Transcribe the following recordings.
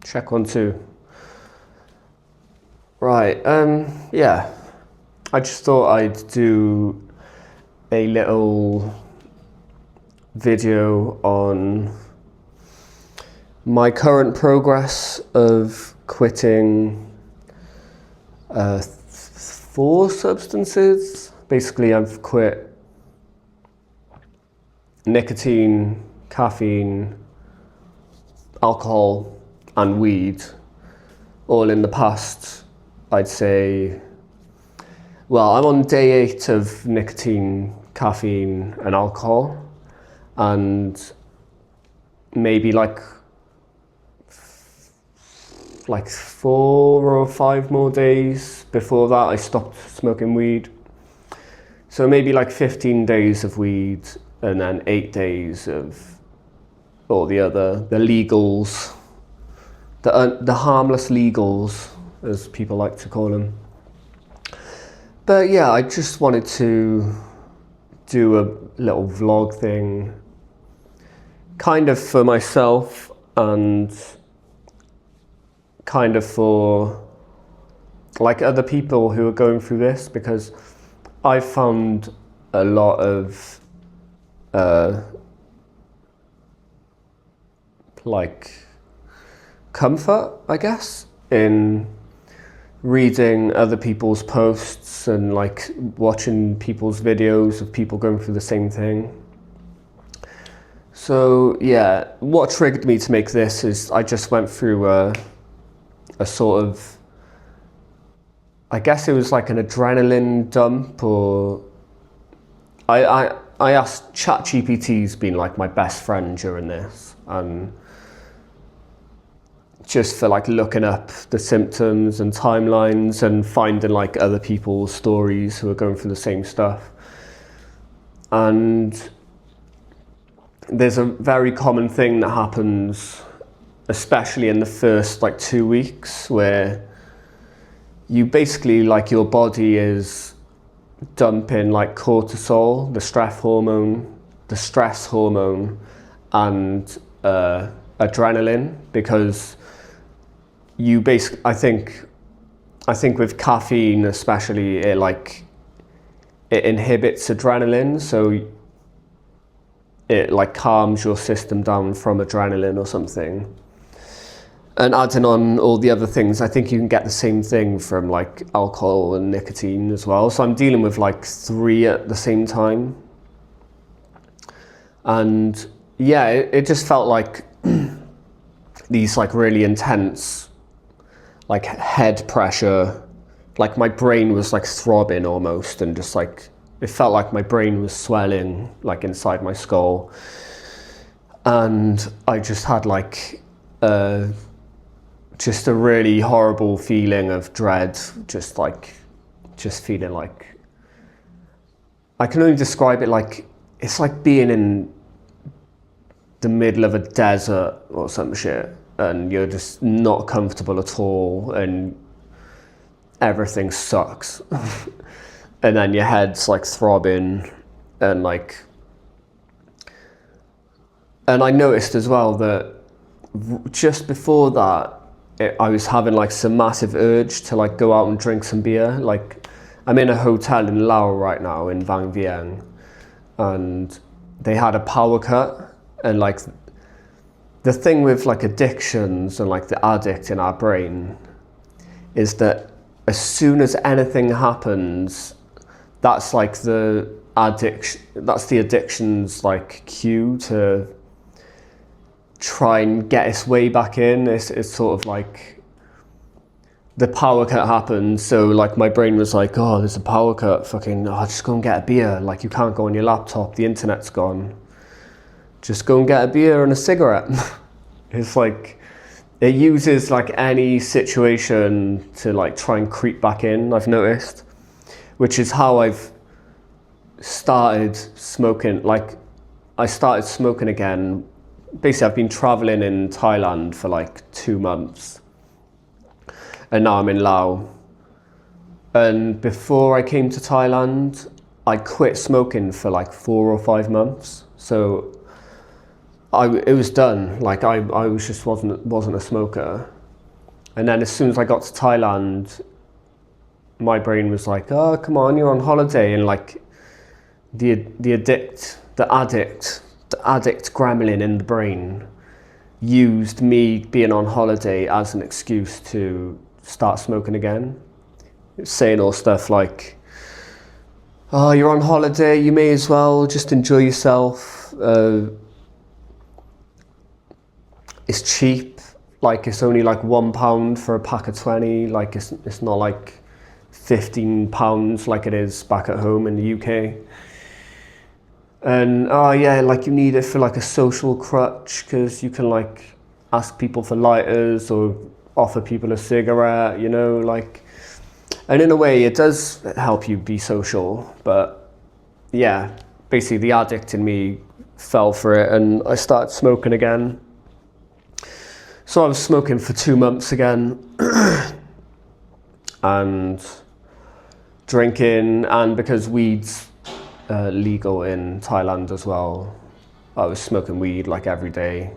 Check 1, 2. Right, yeah. I just thought I'd do a little video on my current progress of quitting 4 substances. Basically, I've quit nicotine, caffeine, alcohol, and weed, all in the past, I'd say. Well, I'm on day 8 of nicotine, caffeine, and alcohol, and maybe like 4 or 5 more days before that I stopped smoking weed. So maybe like 15 days of weed and then 8 days of all the legals, the harmless legals, as people like to call them. But yeah, I just wanted to do a little vlog thing, kind of for myself and kind of for like other people who are going through this, because I found a lot of like comfort, I guess, in reading other people's posts and like watching people's videos of people going through the same thing. So yeah, what triggered me to make this is I just went through a sort of, I guess it was like an adrenaline dump, or I asked ChatGPT's been like my best friend during this, and just for like looking up the symptoms and timelines and finding like other people's stories who are going through the same stuff. And there's a very common thing that happens, especially in the first like 2 weeks, where you basically, like, your body is dumping like cortisol, the stress hormone, and adrenaline, because you basically, I think with caffeine especially, it inhibits adrenaline, so it like calms your system down from adrenaline or something. And adding on all the other things, I think you can get the same thing from like alcohol and nicotine as well. So I'm dealing with like 3 at the same time. And yeah, it just felt like these like really intense like head pressure, like my brain was like throbbing almost, and just like it felt like my brain was swelling like inside my skull. And I just had like just a really horrible feeling of dread, just feeling like, I can only describe it like, it's like being in the middle of a desert or some shit, and you're just not comfortable at all, and everything sucks. And then your head's like throbbing, and I noticed as well that just before that, I was having like some massive urge to like go out and drink some beer. Like, I'm in a hotel in Laos right now, in Vang Vieng, and they had a power cut. And like, the thing with like addictions and like the addict in our brain is that as soon as anything happens, that's like the addiction's like cue to try and get its way back in. It's sort of like the power cut happened, so like my brain was like, oh, there's a power cut, fucking, oh, just go and get a beer. Like, you can't go on your laptop, the internet's gone. Just go and get a beer and a cigarette. It's like, it uses like any situation to like try and creep back in, I've noticed, which is how I've started smoking. Like, I started smoking again. Basically, I've been traveling in Thailand for like 2 months, and now I'm in Laos. And before I came to Thailand, I quit smoking for like 4 or 5 months. So it was done. Like I was just wasn't a smoker. And then as soon as I got to Thailand, my brain was like, oh, come on, you're on holiday. And like the addict gremlin in the brain used me being on holiday as an excuse to start smoking again. Saying all stuff like, oh, you're on holiday, you may as well just enjoy yourself. It's cheap. Like it's only like £1 for a pack of 20. Like it's not like £15 like it is back at home in the UK. And oh yeah, like you need it for like a social crutch because you can like ask people for lighters or offer people a cigarette, you know, like. And in a way, it does help you be social, but yeah, basically the addict in me fell for it, and I started smoking again. So I was smoking for 2 months again, and drinking, and because weed's legal in Thailand as well, I was smoking weed like every day.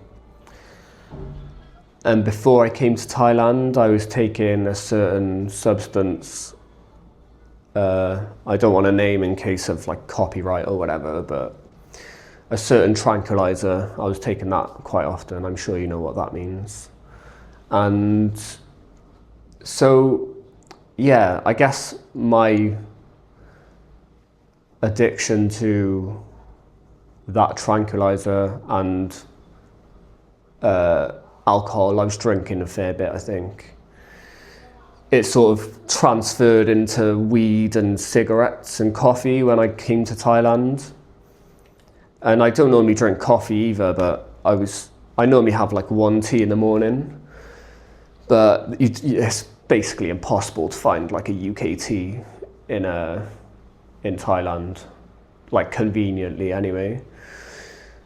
And before I came to Thailand, I was taking a certain substance. I don't want to name in case of like copyright or whatever, but a certain tranquilizer. I was taking that quite often. I'm sure you know what that means. And so, yeah, I guess my addiction to that tranquilizer and alcohol, I was drinking a fair bit, I think. It sort of transferred into weed and cigarettes and coffee when I came to Thailand. And I don't normally drink coffee either, but I normally have like 1 tea in the morning. But it's basically impossible to find like a UK tea in Thailand, like conveniently anyway.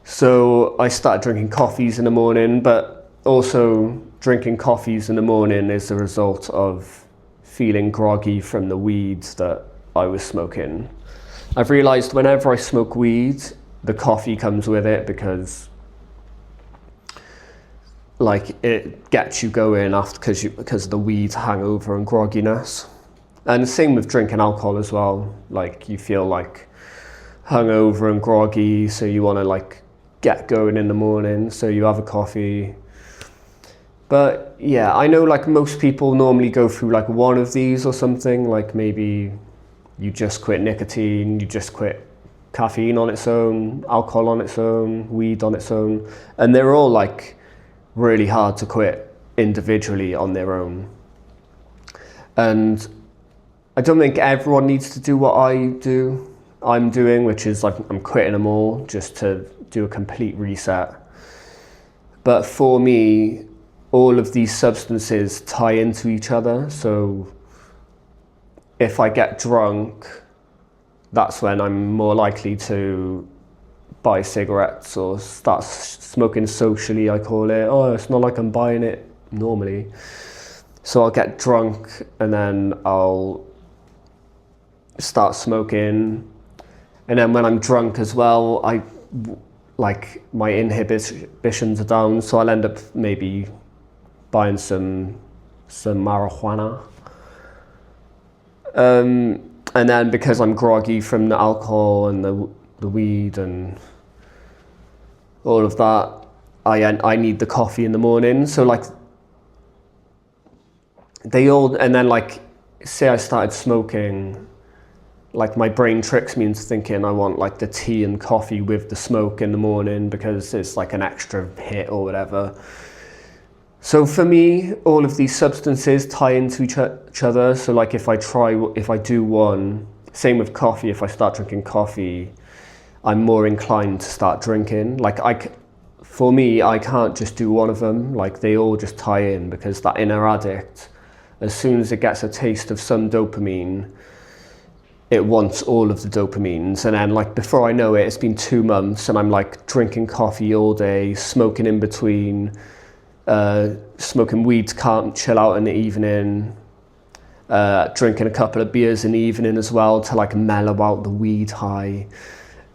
So I started drinking coffees in the morning, but also drinking coffees in the morning is a result of feeling groggy from the weed that I was smoking. I've realized whenever I smoke weed, the coffee comes with it because like it gets you going after because of the weed hangover and grogginess. And the same with drinking alcohol as well. Like you feel like hungover and groggy, so you want to like get going in the morning, so you have a coffee. But yeah, I know like most people normally go through like one of these or something, like maybe you just quit nicotine, you just quit caffeine on its own, alcohol on its own, weed on its own, and they're all like really hard to quit individually on their own. And I don't think everyone needs to do what I'm doing, which is like I'm quitting them all just to do a complete reset. But for me, all of these substances tie into each other. So if I get drunk, that's when I'm more likely to buy cigarettes or start smoking socially, I call it. Oh, it's not like I'm buying it normally. So I'll get drunk and then I'll start smoking. And then when I'm drunk as well, like my inhibitions are down, so I'll end up maybe buying some marijuana. And then because I'm groggy from the alcohol and the weed and all of that, I need the coffee in the morning. So like and then like say I started smoking, like my brain tricks me into thinking I want like the tea and coffee with the smoke in the morning because it's like an extra hit or whatever. So for me, all of these substances tie into each other. So like if I do one, same with coffee, if I start drinking coffee, I'm more inclined to start drinking. Like for me, I can't just do one of them. Like they all just tie in because that inner addict, as soon as it gets a taste of some dopamine, it wants all of the dopamines. And then like before I know it, it's been 2 months and I'm like drinking coffee all day, smoking in between, smoking weed, can't chill out in the evening, drinking a couple of beers in the evening as well to like mellow out the weed high.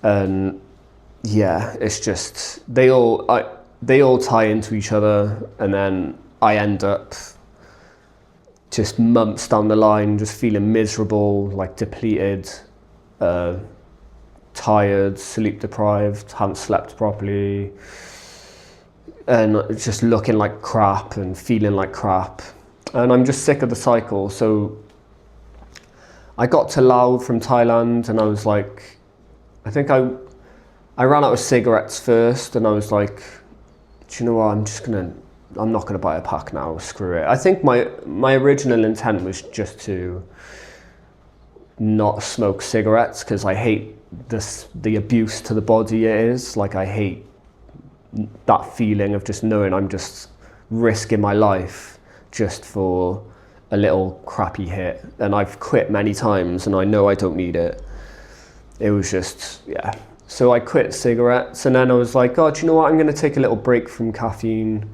And yeah, it's just they all tie into each other, and then I end up just months down the line just feeling miserable, like depleted, tired, sleep deprived, haven't slept properly, and just looking like crap and feeling like crap. And I'm just sick of the cycle. So I got to Laos from Thailand, and I was like, I think I ran out of cigarettes first, and I was like, do you know what, I'm not gonna buy a pack now, screw it. I think my original intent was just to not smoke cigarettes, because I hate the abuse to the body it is. Like, I hate that feeling of just knowing I'm just risking my life just for a little crappy hit. And I've quit many times, and I know I don't need it. It was just, yeah. So I quit cigarettes, and then I was like, oh, do you know what? I'm going to take a little break from caffeine.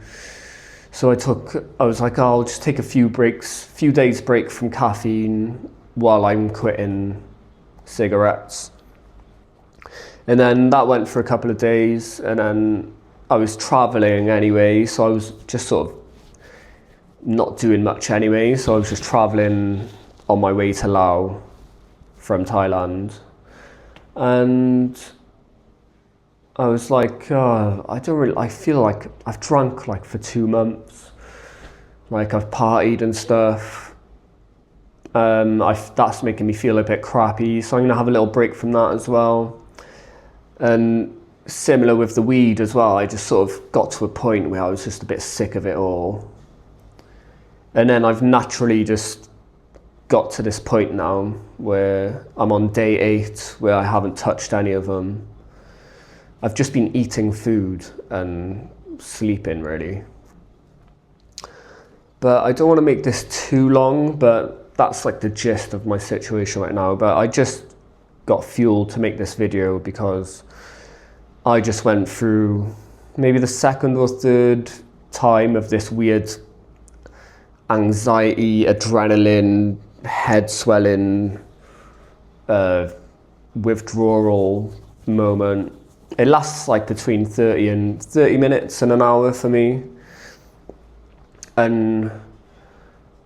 So I was like, oh, I'll just take a few days break from caffeine while I'm quitting cigarettes. And then that went for a couple of days, and then I was traveling anyway, so I was just sort of not doing much anyway. So I was just traveling on my way to Laos from Thailand. And I was like, oh, I feel like I've drunk like for 2 months. Like, I've partied and stuff. That's making me feel a bit crappy. So I'm gonna have a little break from that as well. And similar with the weed as well, I just sort of got to a point where I was just a bit sick of it all. And then I've naturally just got to this point now where I'm on day 8, where I haven't touched any of them. I've just been eating food and sleeping, really. But I don't want to make this too long, but that's like the gist of my situation right now. But I just got fuel to make this video because I just went through maybe the 2nd or 3rd time of this weird anxiety, adrenaline, head swelling, withdrawal moment. It lasts like between 30 minutes and an hour for me. And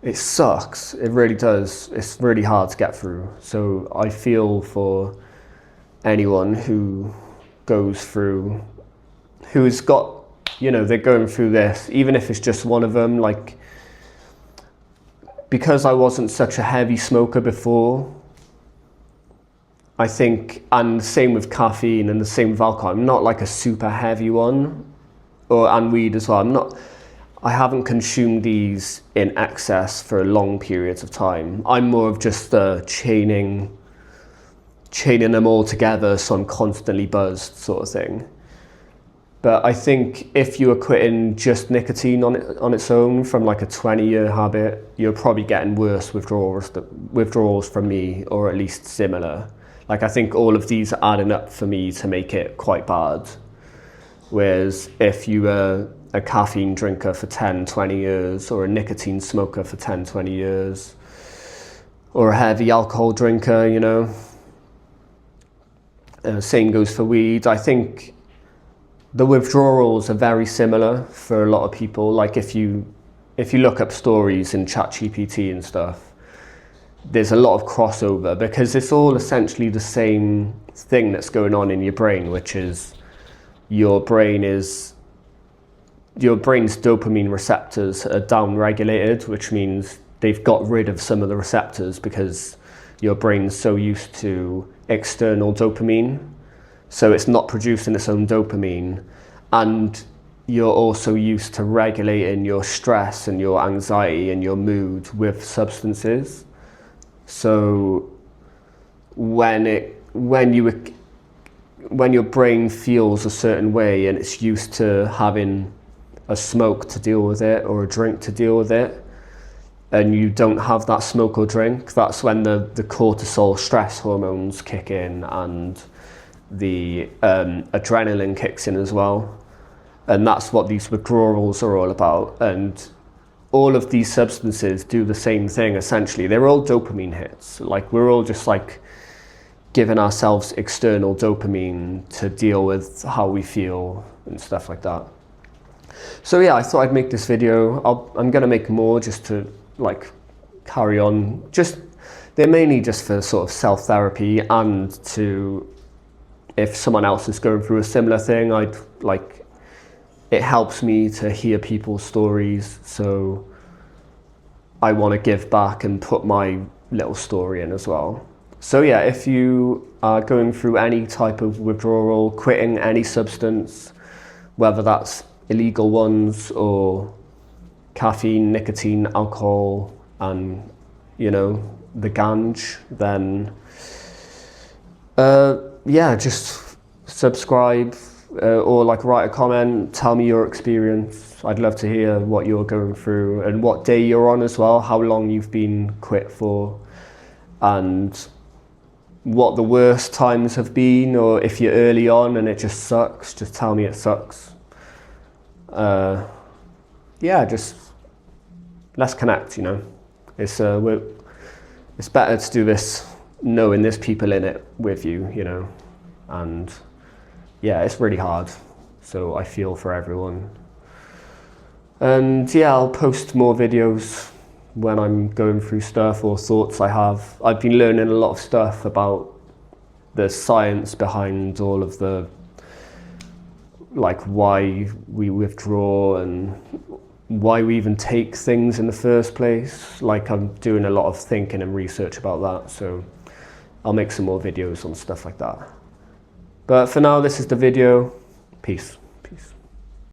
it sucks, it really does. It's really hard to get through. So I feel for anyone who goes through, who's got, they're going through this, even if it's just one of them. Like, because I wasn't such a heavy smoker before, I think, and the same with caffeine and the same with alcohol, I'm not like a super heavy one, and weed as well. I haven't consumed these in excess for long periods of time. I'm more of just chaining them all together, so I'm constantly buzzed, sort of thing. But I think if you were quitting just nicotine on its own from like a 20-year habit, you're probably getting worse withdrawals from me, or at least similar. Like, I think all of these are adding up for me to make it quite bad. Whereas if you were a caffeine drinker for 10, 20 years, or a nicotine smoker for 10, 20 years, or a heavy alcohol drinker, same goes for weed. I think the withdrawals are very similar for a lot of people. Like, if you look up stories in ChatGPT and stuff, there's a lot of crossover, because it's all essentially the same thing that's going on in your brain, which is your brain's dopamine receptors are down-regulated, which means they've got rid of some of the receptors because your brain's so used to external dopamine, so it's not producing its own dopamine. And you're also used to regulating your stress and your anxiety and your mood with substances. So when your brain feels a certain way and it's used to having a smoke to deal with it or a drink to deal with it, and you don't have that smoke or drink, that's when the cortisol stress hormones kick in, and the adrenaline kicks in as well. And that's what these withdrawals are all about. And all of these substances do the same thing, essentially. They're all dopamine hits. Like, we're all just like giving ourselves external dopamine to deal with how we feel and stuff like that. So yeah, I thought I'd make this video. I'm gonna make more just to like carry on. They're mainly just for sort of self-therapy, and to, if someone else is going through a similar thing, it helps me to hear people's stories, so I want to give back and put my little story in as well. So yeah, if you are going through any type of withdrawal, quitting any substance, whether that's illegal ones or caffeine, nicotine, alcohol, and the ganj, then yeah, just subscribe or write a comment, tell me your experience. I'd love to hear what you're going through and what day you're on as well, how long you've been quit for, and what the worst times have been, or if you're early on and it just sucks, just tell me it sucks. Yeah, just let's connect, It's better to do this knowing there's people in it with you, and yeah, it's really hard, so I feel for everyone. And yeah, I'll post more videos when I'm going through stuff or thoughts I have. I've been learning a lot of stuff about the science behind all of the, why we withdraw and why we even take things in the first place. I'm doing a lot of thinking and research about that, so I'll make some more videos on stuff like that. But for now, this is the video. Peace.